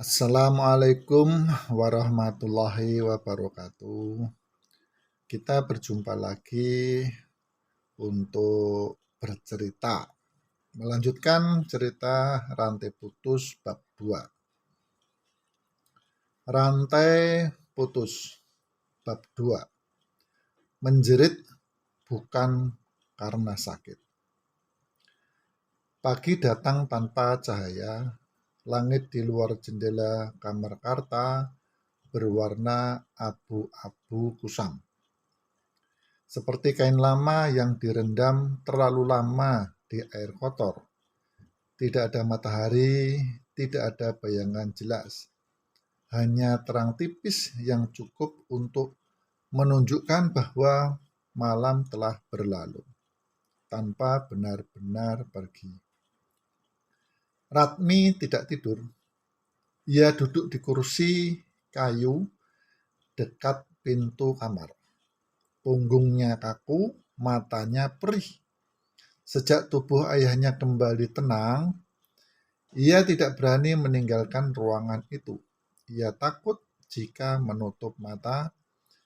Assalamualaikum warahmatullahi wabarakatuh. Kita berjumpa lagi untuk bercerita. Melanjutkan cerita Rantai Putus bab 2. Rantai Putus bab 2. Menjerit bukan karena sakit. Pagi datang tanpa cahaya. Langit di luar jendela kamar Karta berwarna abu-abu kusam. Seperti kain lama yang direndam terlalu lama di air kotor. Tidak ada matahari, tidak ada bayangan jelas. Hanya terang tipis yang cukup untuk menunjukkan bahwa malam telah berlalu, tanpa benar-benar pergi. Ratmi tidak tidur. Ia duduk di kursi kayu dekat pintu kamar. Punggungnya kaku, matanya perih. Sejak tubuh ayahnya kembali tenang, ia tidak berani meninggalkan ruangan itu. Ia takut jika menutup mata,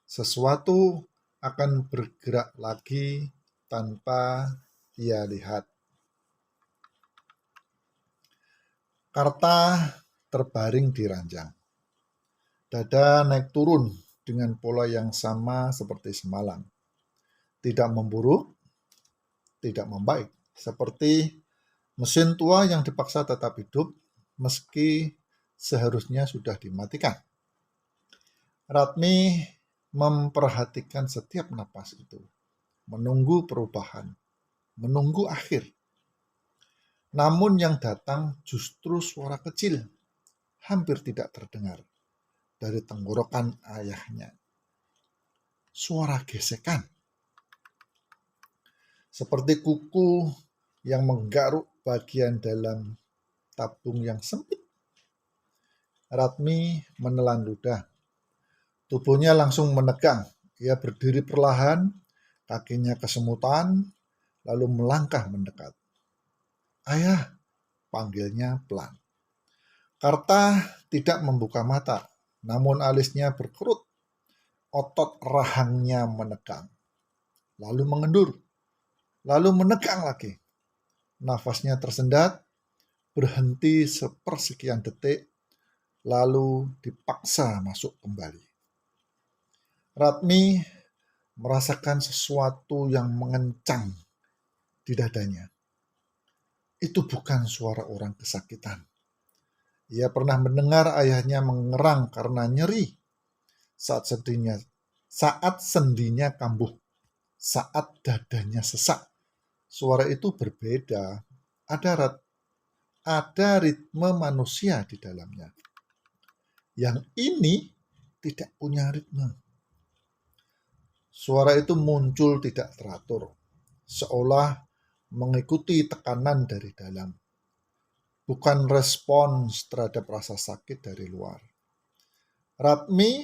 sesuatu akan bergerak lagi tanpa ia lihat. Karta terbaring di ranjang. Dada naik turun dengan pola yang sama seperti semalam. Tidak memburuk, tidak membaik. Seperti mesin tua yang dipaksa tetap hidup meski seharusnya sudah dimatikan. Ratmi memperhatikan setiap napas itu, menunggu perubahan, menunggu akhir. Namun yang datang justru suara kecil, hampir tidak terdengar, dari tenggorokan ayahnya. Suara gesekan. Seperti kuku yang menggaruk bagian dalam tabung yang sempit. Ratmi menelan ludah. Tubuhnya langsung menegang. Ia berdiri perlahan, kakinya kesemutan, lalu melangkah mendekat. "Ayah," panggilnya pelan. Karta tidak membuka mata, namun alisnya berkerut. Otot rahangnya menegang, lalu mengendur, lalu menegang lagi. Nafasnya tersendat, berhenti sepersekian detik, lalu dipaksa masuk kembali. Ratmi merasakan sesuatu yang mengencang di dadanya. Itu bukan suara orang kesakitan. Ia pernah mendengar ayahnya mengerang karena nyeri saat sendinya kambuh, saat dadanya sesak. Suara itu berbeda, ada ritme manusia di dalamnya. Yang ini tidak punya ritme. Suara itu muncul tidak teratur, seolah mengikuti tekanan dari dalam, bukan respons terhadap rasa sakit dari luar. Ratmi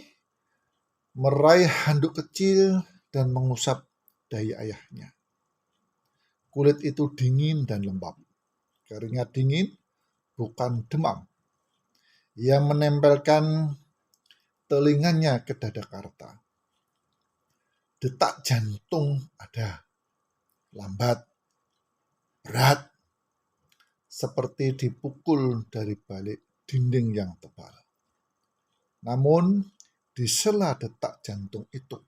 meraih handuk kecil dan mengusap dahi ayahnya. Kulit itu dingin dan lembab. Keringat dingin, bukan demam. Ia menempelkan telinganya ke dada Karta. Detak jantung ada, lambat, berat, seperti dipukul dari balik dinding yang tebal. Namun, di sela detak jantung itu,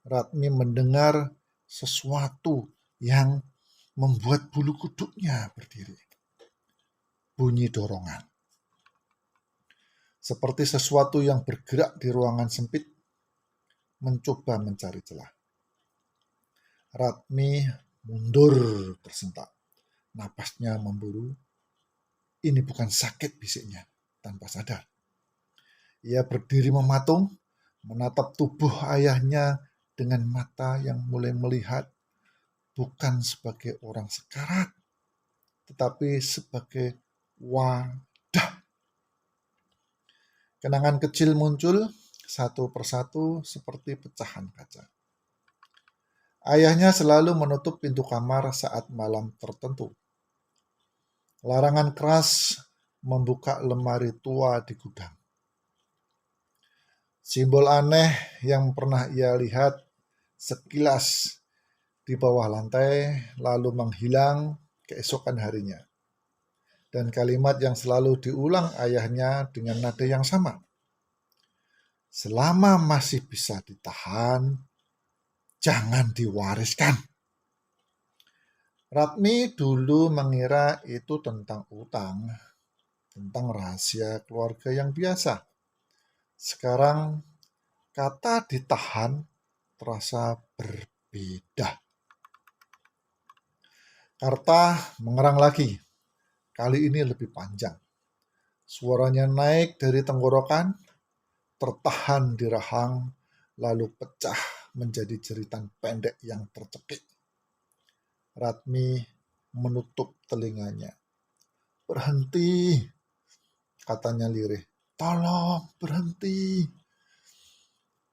Ratmi mendengar sesuatu yang membuat bulu kuduknya berdiri. Bunyi dorongan. Seperti sesuatu yang bergerak di ruangan sempit, mencoba mencari celah. Ratmi mundur tersentak. Napasnya memburu. Ini bukan sakit, bisiknya tanpa sadar. Ia berdiri mematung, menatap tubuh ayahnya dengan mata yang mulai melihat, bukan sebagai orang sekarat, tetapi sebagai wadah. Kenangan kecil muncul satu persatu seperti pecahan kaca. Ayahnya selalu menutup pintu kamar saat malam tertentu. Larangan keras membuka lemari tua di gudang. Simbol aneh yang pernah ia lihat sekilas di bawah lantai, lalu menghilang keesokan harinya. Dan kalimat yang selalu diulang ayahnya dengan nada yang sama. Selama masih bisa ditahan, jangan diwariskan. Ratmi dulu mengira itu tentang utang, tentang rahasia keluarga yang biasa. Sekarang kata ditahan terasa berbeda. Karta mengerang lagi, kali ini lebih panjang. Suaranya naik dari tenggorokan, tertahan di rahang, lalu pecah menjadi jeritan pendek yang tercekik. Ratmi menutup telinganya. Berhenti, katanya lirih. Tolong berhenti.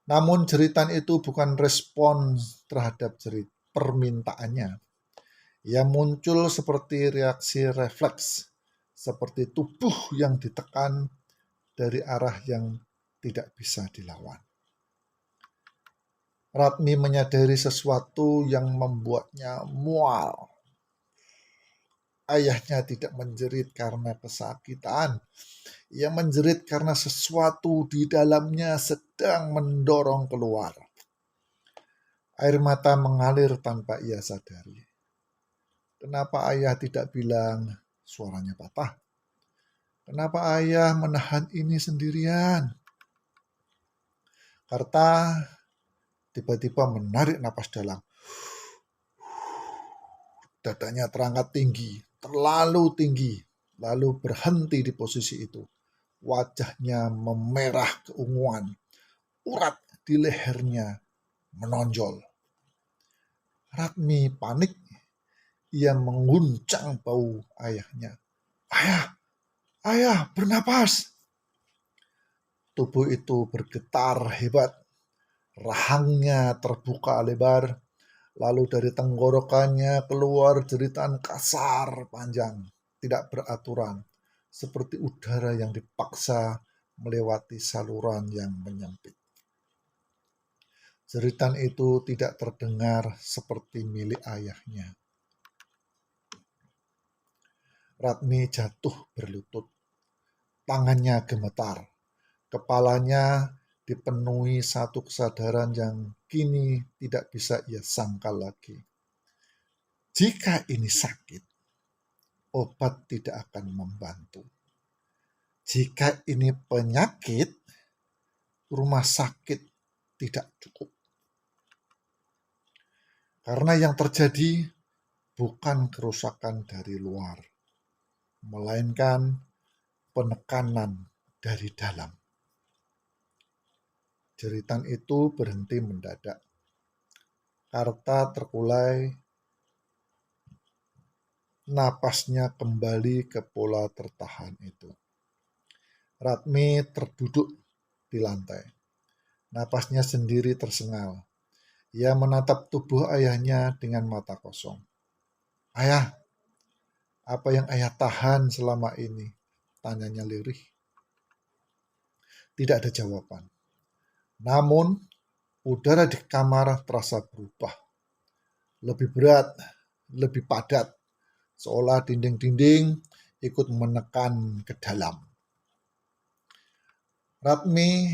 Namun jeritan itu bukan respon terhadap permintaannya. Ia muncul seperti reaksi refleks, seperti tubuh yang ditekan dari arah yang tidak bisa dilawan. Ratmi menyadari sesuatu yang membuatnya mual. Ayahnya tidak menjerit karena kesakitan. Ia menjerit karena sesuatu di dalamnya sedang mendorong keluar. Air mata mengalir tanpa ia sadari. Kenapa ayah tidak bilang suaranya patah? Kenapa ayah menahan ini sendirian? Karta tiba-tiba menarik napas dalam. Dadanya terangkat tinggi, terlalu tinggi, lalu berhenti di posisi itu. Wajahnya memerah keunguan, urat di lehernya menonjol. Ratmi panik, ia mengguncang bau ayahnya. Ayah, ayah, bernapas. Tubuh itu bergetar hebat, rahangnya terbuka lebar, lalu dari tenggorokannya keluar jeritan kasar panjang, tidak beraturan, seperti udara yang dipaksa melewati saluran yang menyempit. Jeritan itu tidak terdengar seperti milik ayahnya. Ratmi jatuh berlutut, tangannya gemetar, kepalanya dipenuhi satu kesadaran yang kini tidak bisa ia sangkal lagi. Jika ini sakit, obat tidak akan membantu. Jika ini penyakit, rumah sakit tidak cukup. Karena yang terjadi bukan kerusakan dari luar, melainkan penekanan dari dalam. Jeritan itu berhenti mendadak. Karta terkulai, napasnya kembali ke pola tertahan itu. Ratmi terduduk di lantai. Napasnya sendiri tersengal. Ia menatap tubuh ayahnya dengan mata kosong. Ayah, apa yang ayah tahan selama ini? Tanyanya lirih. Tidak ada jawaban. Namun, udara di kamar terasa berubah. Lebih berat, lebih padat. Seolah dinding-dinding ikut menekan ke dalam. Ratmi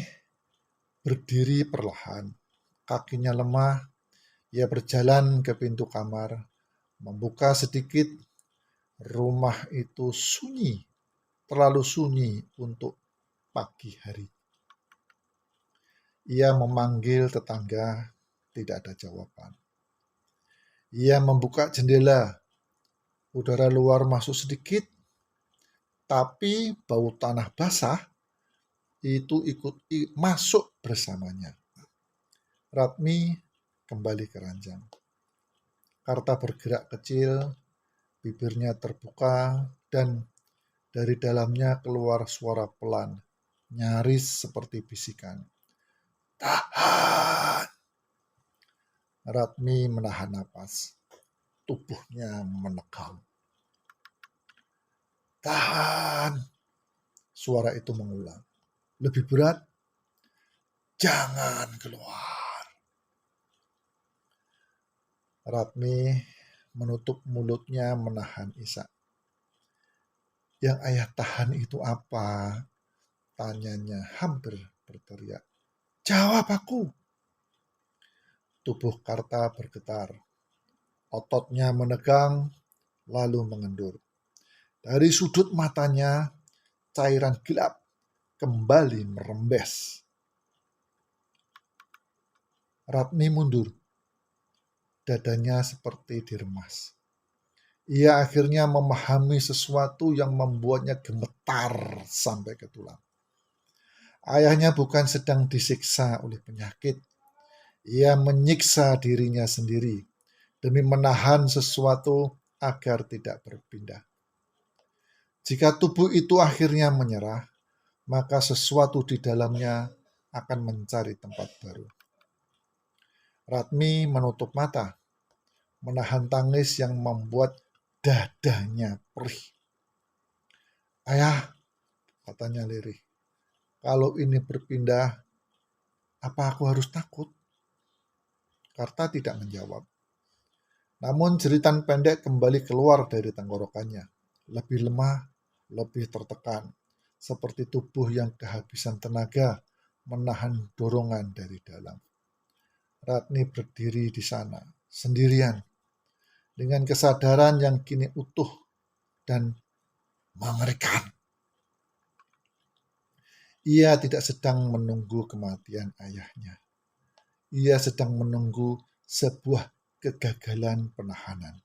berdiri perlahan. Kakinya lemah. Ia berjalan ke pintu kamar. Membuka sedikit. Rumah itu sunyi. Terlalu sunyi untuk pagi hari. Ia memanggil tetangga, tidak ada jawaban. Ia membuka jendela, udara luar masuk sedikit, tapi bau tanah basah itu ikut masuk bersamanya. Ratmi kembali ke ranjang. Karta bergerak kecil, bibirnya terbuka, dan dari dalamnya keluar suara pelan, nyaris seperti bisikan. Tahan! Ratmi menahan napas. Tubuhnya menegang. Tahan! Suara itu mengulang. Lebih berat, jangan keluar. Ratmi menutup mulutnya menahan isak. Yang ayah tahan itu apa? Tanyanya hampir berteriak. Jawab aku. Tubuh Karta bergetar. Ototnya menegang, lalu mengendur. Dari sudut matanya, cairan gelap kembali merembes. Ratmi mundur. Dadanya seperti diremas. Ia akhirnya memahami sesuatu yang membuatnya gemetar sampai ke tulang. Ayahnya bukan sedang disiksa oleh penyakit. Ia menyiksa dirinya sendiri demi menahan sesuatu agar tidak berpindah. Jika tubuh itu akhirnya menyerah, maka sesuatu di dalamnya akan mencari tempat baru. Ratmi menutup mata, menahan tangis yang membuat dadanya perih. Ayah, katanya lirih, kalau ini berpindah, apa aku harus takut? Karta tidak menjawab. Namun jeritan pendek kembali keluar dari tenggorokannya. Lebih lemah, lebih tertekan. Seperti tubuh yang kehabisan tenaga menahan dorongan dari dalam. Ratni berdiri di sana, sendirian. Dengan kesadaran yang kini utuh dan mengerikan. Ia tidak sedang menunggu kematian ayahnya. Ia sedang menunggu sebuah kegagalan penahanan.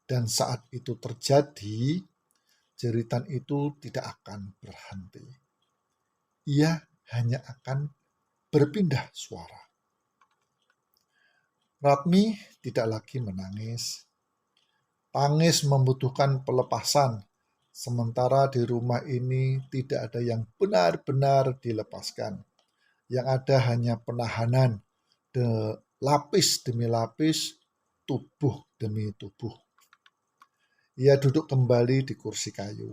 Dan saat itu terjadi, jeritan itu tidak akan berhenti. Ia hanya akan berpindah suara. Ratmi tidak lagi menangis. Tangis membutuhkan pelepasan, sementara di rumah ini tidak ada yang benar-benar dilepaskan. Yang ada hanya penahanan, lapis demi lapis, tubuh demi tubuh. Ia duduk kembali di kursi kayu.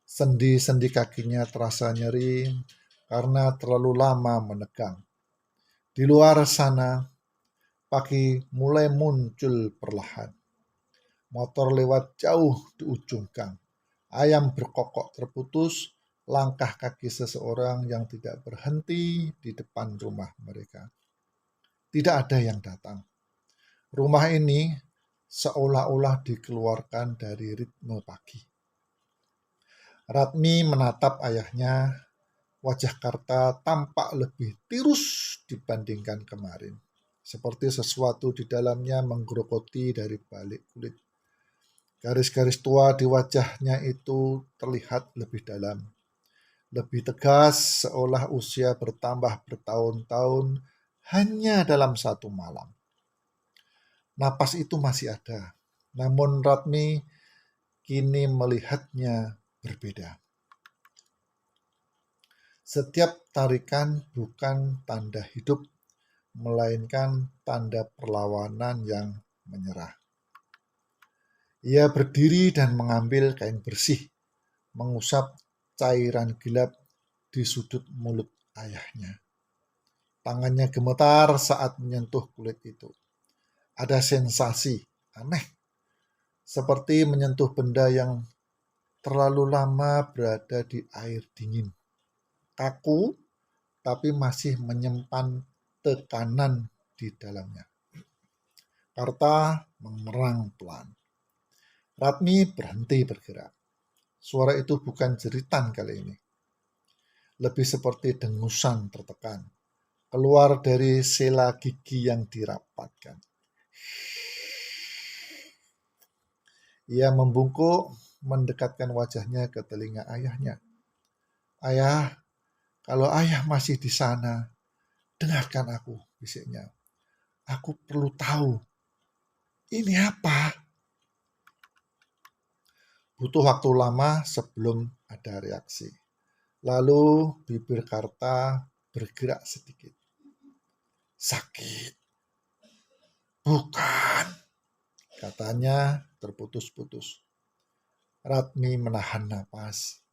Sendi-sendi kakinya terasa nyeri karena terlalu lama menegang. Di luar sana, pagi mulai muncul perlahan. Motor lewat jauh di ujung gang. Ayam berkokok terputus, langkah kaki seseorang yang tidak berhenti di depan rumah mereka. Tidak ada yang datang. Rumah ini seolah-olah dikeluarkan dari ritme pagi. Ratmi menatap ayahnya. Wajah Karta tampak lebih tirus dibandingkan kemarin. Seperti sesuatu di dalamnya menggerogoti dari balik kulit. Garis-garis tua di wajahnya itu terlihat lebih dalam. Lebih tegas, seolah usia bertambah bertahun-tahun hanya dalam satu malam. Napas itu masih ada, namun Ratmi kini melihatnya berbeda. Setiap tarikan bukan tanda hidup, melainkan tanda perlawanan yang menyerah. Ia berdiri dan mengambil kain bersih, mengusap cairan gelap di sudut mulut ayahnya. Tangannya gemetar saat menyentuh kulit itu. Ada sensasi aneh, seperti menyentuh benda yang terlalu lama berada di air dingin. Kaku, tapi masih menyimpan tekanan di dalamnya. Karta memerang pelan. Ratmi berhenti bergerak. Suara itu bukan jeritan kali ini. Lebih seperti dengusan tertekan. Keluar dari sela gigi yang dirapatkan. Ia membungkuk, mendekatkan wajahnya ke telinga ayahnya. Ayah, kalau ayah masih di sana, dengarkan aku, bisiknya. Aku perlu tahu, ini apa? Butuh waktu lama sebelum ada reaksi. Lalu bibir Karta bergerak sedikit. Sakit. Bukan, katanya terputus-putus. Ratmi menahan napas.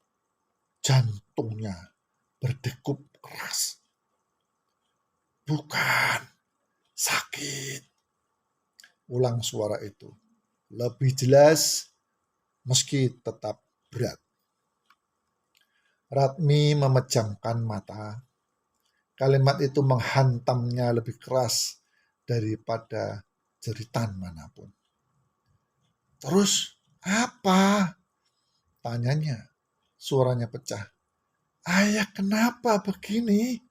Jantungnya berdegup keras. Bukan sakit, ulang suara itu. Lebih jelas meski tetap berat. Ratmi memejamkan mata. Kalimat itu menghantamnya lebih keras daripada jeritan manapun. Terus apa? Tanyanya. Suaranya pecah. Ayah, kenapa begini?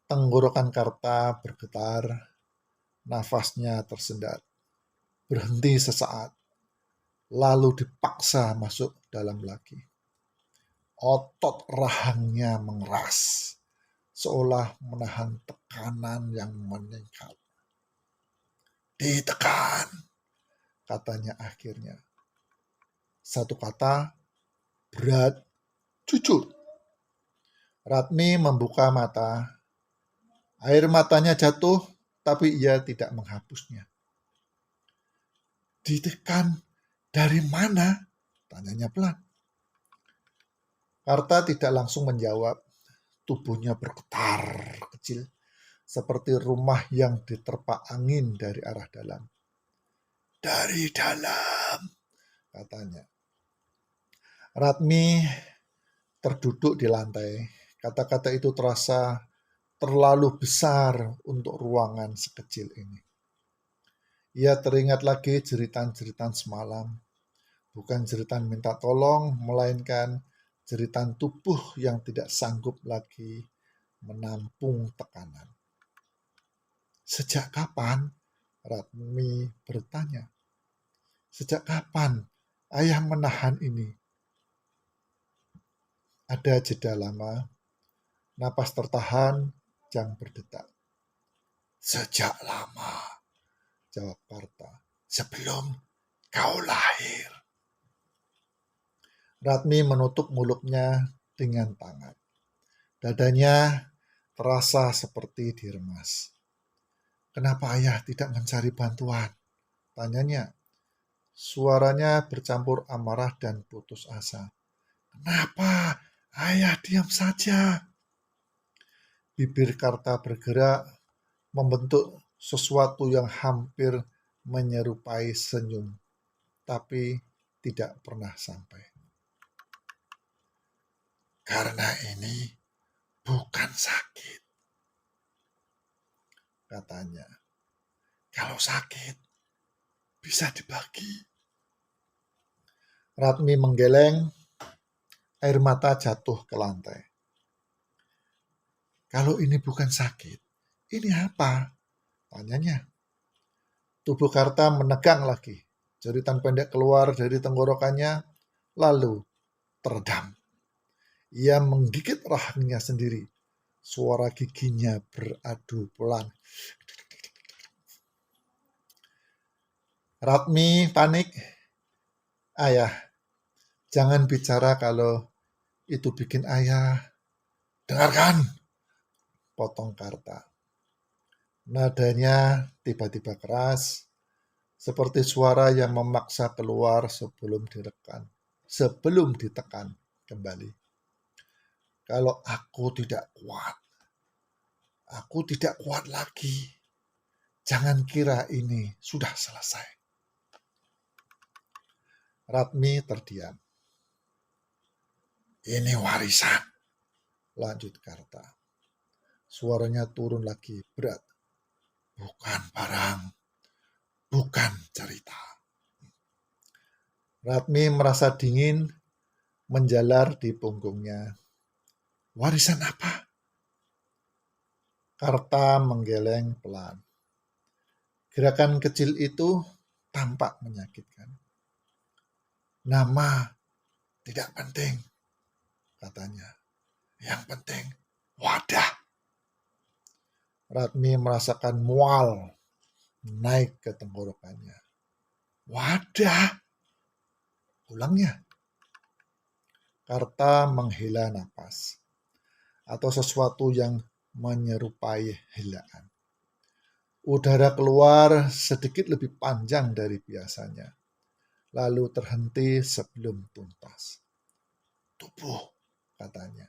Tenggorokan Karta bergetar, nafasnya tersendat. Berhenti sesaat, lalu dipaksa masuk dalam lagi. Otot rahangnya mengeras, seolah menahan tekanan yang meningkat. Ditekan, katanya akhirnya. Satu kata, berat, jujur. Ratmi membuka mata. Air matanya jatuh, tapi ia tidak menghapusnya. Ditekan dari mana? Tanyanya pelan. Karta tidak langsung menjawab. Tubuhnya bergetar kecil, seperti rumah yang diterpa angin dari arah dalam. Dari dalam, katanya. Ratmi terduduk di lantai. Kata-kata itu terasa terlalu besar untuk ruangan sekecil ini. Ia teringat lagi jeritan-jeritan semalam. Bukan jeritan minta tolong, melainkan jeritan tubuh yang tidak sanggup lagi menampung tekanan. Sejak kapan? Ratmi bertanya. Sejak kapan ayah menahan ini? Ada jeda lama, napas tertahan, jam berdetak. Sejak lama, jawab Karta. Sebelum kau lahir. Ratmi menutup mulutnya dengan tangan. Dadanya terasa seperti diremas. Kenapa ayah tidak mencari bantuan? Tanyanya. Suaranya bercampur amarah dan putus asa. Kenapa ayah diam saja? Bibir Karta bergerak, membentuk sesuatu yang hampir menyerupai senyum, tapi tidak pernah sampai. Karena ini bukan sakit, katanya. Kalau sakit, bisa dibagi. Ratmi menggeleng, air mata jatuh ke lantai. Kalau ini bukan sakit, ini apa? Tanyanya. Tubuh Karta menegang lagi. Jeritan pendek keluar dari tenggorokannya, lalu teredam. Ia menggigit rahangnya sendiri. Suara giginya beradu pelan. Ratmi panik. Ayah, jangan bicara kalau itu bikin ayah. Dengarkan, potong Karta. Nadanya tiba-tiba keras, seperti suara yang memaksa keluar sebelum ditekan kembali. Kalau aku tidak kuat lagi. Jangan kira ini sudah selesai. Ratmi terdiam. Ini warisan, lanjut Karta. Suaranya turun lagi, berat. Bukan barang, bukan cerita. Ratmi merasa dingin menjalar di punggungnya. Warisan apa? Karta menggeleng pelan. Gerakan kecil itu tampak menyakitkan. Nama tidak penting, katanya. Yang penting wadah. Ratmi merasakan mual naik ke tenggorokannya. Wadah, ulangnya. Karta menghela napas, atau sesuatu yang menyerupai helaan. Udara keluar sedikit lebih panjang dari biasanya, lalu terhenti sebelum tuntas. tubuh, katanya.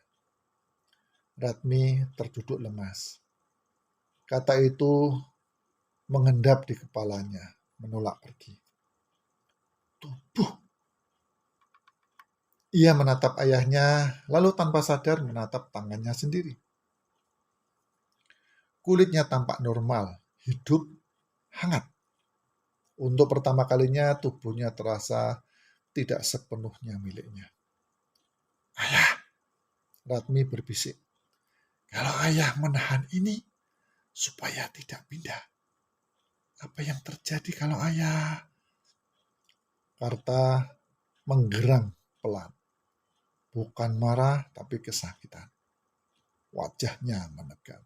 Ratmi terduduk lemas. Kata itu mengendap di kepalanya, menolak pergi. Tubuh. Ia menatap ayahnya, lalu tanpa sadar menatap tangannya sendiri. Kulitnya tampak normal, hidup, hangat. Untuk pertama kalinya tubuhnya terasa tidak sepenuhnya miliknya. Ayah, Ratmi berbisik. Kalau ayah menahan ini supaya tidak pindah. Apa yang terjadi kalau ayah? Karta menggerang pelan. Bukan marah tapi kesakitan. Wajahnya menegang.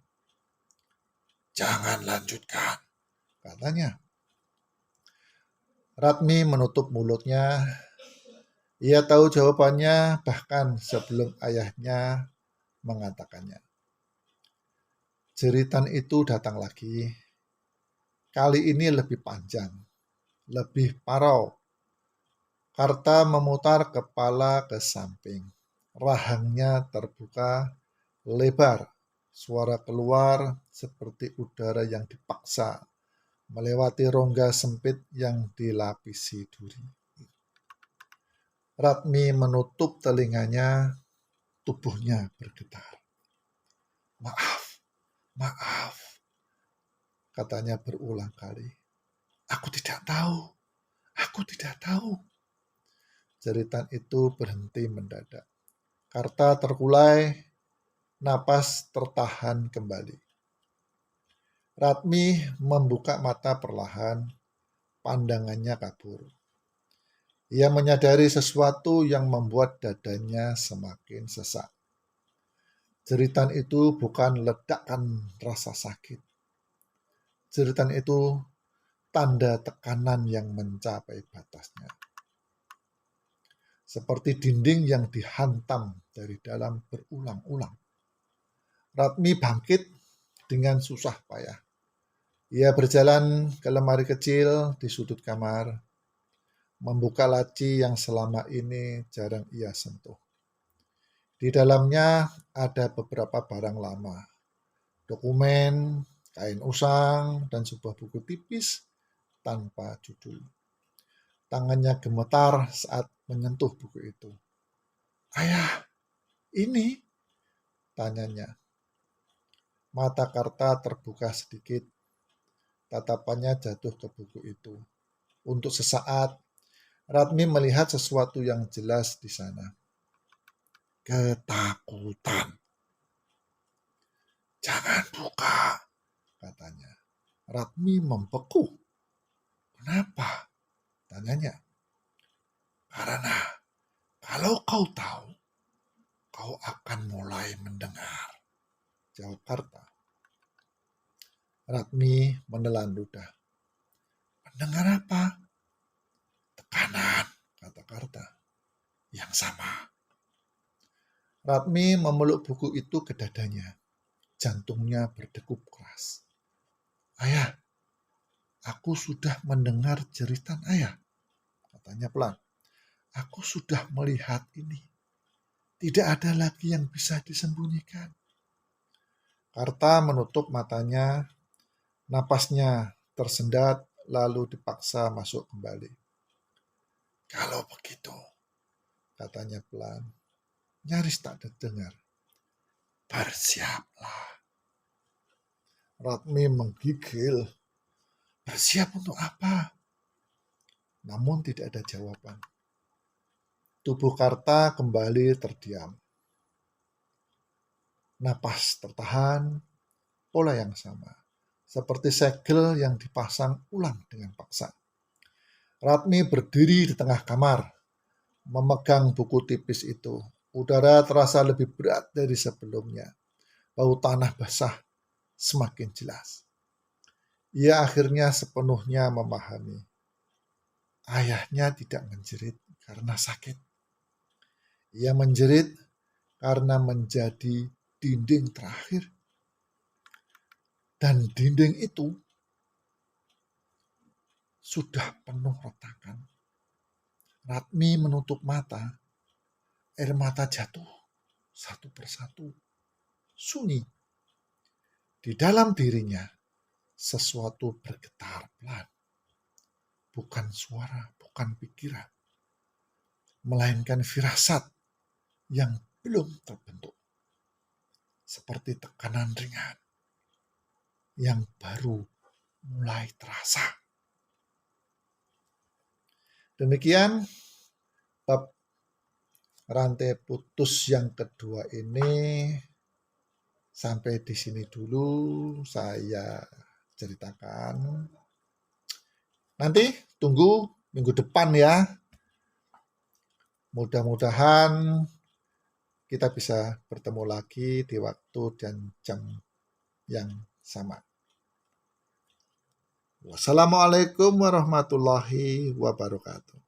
Jangan lanjutkan, katanya. Ratmi menutup mulutnya. Ia tahu jawabannya bahkan sebelum ayahnya mengatakannya. Jeritan itu datang lagi. Kali ini lebih panjang, lebih parau. Karta memutar kepala ke samping. Rahangnya terbuka lebar. Suara keluar seperti udara yang dipaksa melewati rongga sempit yang dilapisi duri. Ratmi menutup telinganya, tubuhnya bergetar. Maaf, maaf, katanya berulang kali. Aku tidak tahu, aku tidak tahu. Jeritan itu berhenti mendadak. Karta terkulai, napas tertahan kembali. Ratmi membuka mata perlahan, pandangannya kabur. Ia menyadari sesuatu yang membuat dadanya semakin sesak. Jeritan itu bukan ledakan rasa sakit. Jeritan itu tanda tekanan yang mencapai batasnya. Seperti dinding yang dihantam dari dalam berulang-ulang. Ratmi bangkit dengan susah payah. Ia berjalan ke lemari kecil di sudut kamar, membuka laci yang selama ini jarang ia sentuh. Di dalamnya ada beberapa barang lama, dokumen, kain usang, dan sebuah buku tipis tanpa judul. Tangannya gemetar saat menyentuh buku itu. Ayah, ini? Tanyanya. Mata Karta terbuka sedikit. Tatapannya jatuh ke buku itu. Untuk sesaat, Ratmi melihat sesuatu yang jelas di sana. Ketakutan. Jangan buka, katanya. Ratmi membeku. Kenapa? Tanyanya. Karena kalau kau tahu, kau akan mulai mendengar, jawab Karta. Ratmi menelan ludah. Mendengar apa? Tekanan, kata Karta. Yang sama. Ratmi memeluk buku itu ke dadanya. Jantungnya berdegup keras. Ayah, aku sudah mendengar jeritan ayah, katanya pelan. Aku sudah melihat ini. Tidak ada lagi yang bisa disembunyikan. Karta menutup matanya, napasnya tersendat lalu dipaksa masuk kembali. Kalau begitu, katanya pelan, nyaris tak terdengar. Bersiaplah. Ratmi menggigil. Bersiap untuk apa? Namun tidak ada jawaban. Tubuh Karta kembali terdiam. Napas tertahan, pola yang sama. Seperti segel yang dipasang ulang dengan paksa. Ratmi berdiri di tengah kamar, memegang buku tipis itu. Udara terasa lebih berat dari sebelumnya. Bau tanah basah semakin jelas. Ia akhirnya sepenuhnya memahami. Ayahnya tidak menjerit karena sakit. Ia menjerit karena menjadi dinding terakhir. Dan dinding itu sudah penuh retakan. Ratmi menutup mata. air mata jatuh satu persatu. Sunyi. Di dalam dirinya sesuatu bergetar pelan. Bukan suara, bukan pikiran. Melainkan firasat yang belum terbentuk. Seperti tekanan ringan yang baru mulai terasa. Demikian bab rantai putus yang kedua ini. Sampai di sini dulu saya ceritakan. Nanti tunggu minggu depan ya. Mudah-mudahan kita bisa bertemu lagi di waktu dan jam yang sama. Wassalamualaikum warahmatullahi wabarakatuh.